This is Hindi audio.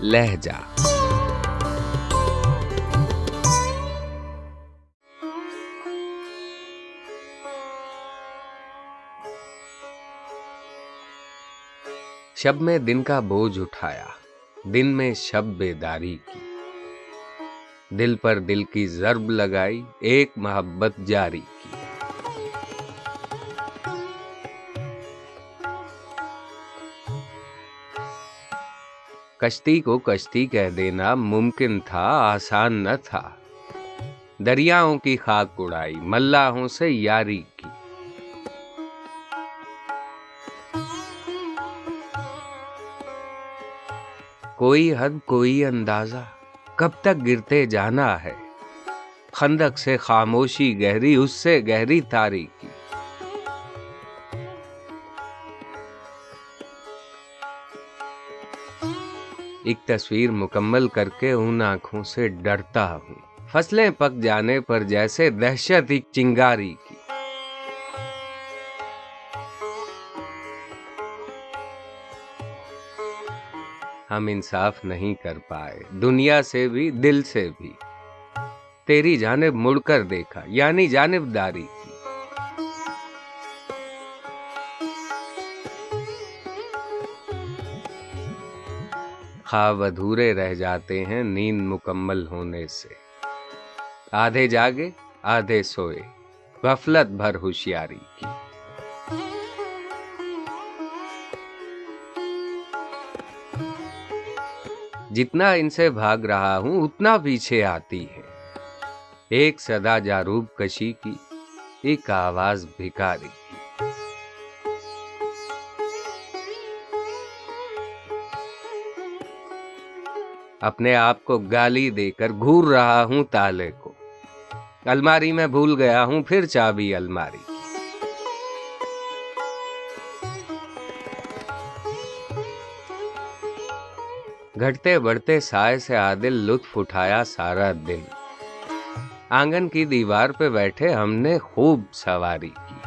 लहजा। शब में दिन का बोझ उठाया, दिन में शब बेदारी की, दिल पर दिल की ज़र्ब लगाई, एक मोहब्बत जारी की। कश्ती को कश्ती कह देना मुमकिन था, आसान न था। दरियाओं की खाक उड़ाई, मल्लाहों से यारी की। कोई हद कोई अंदाजा, कब तक गिरते जाना है। खंदक से खामोशी गहरी, उससे गहरी तारीकी। एक तस्वीर मुकम्मल करके उन आंखों से डरता हूँ, फसलें पक जाने पर जैसे दहशत एक चिंगारी की। हम इंसाफ नहीं कर पाए, दुनिया से भी दिल से भी। तेरी जानिब मुड़कर देखा, यानी जानिबदारी की। ख्वाब अधूरे रह जाते हैं नींद मुकम्मल होने से। आधे जागे आधे सोए, गफलत भर होशियारी की। जितना इनसे भाग रहा हूं उतना पीछे आती है। एक सदा जारूब कशी की, एक आवाज भिखारी की। अपने आप को गाली देकर घूर रहा हूं ताले को। अलमारी में भूल गया हूं फिर चाबी अलमारी की। घटते बढ़ते साए से आदिल लुत्फ उठाया सारा दिन। आंगन की दीवार पे बैठे हमने खूब सवारी की।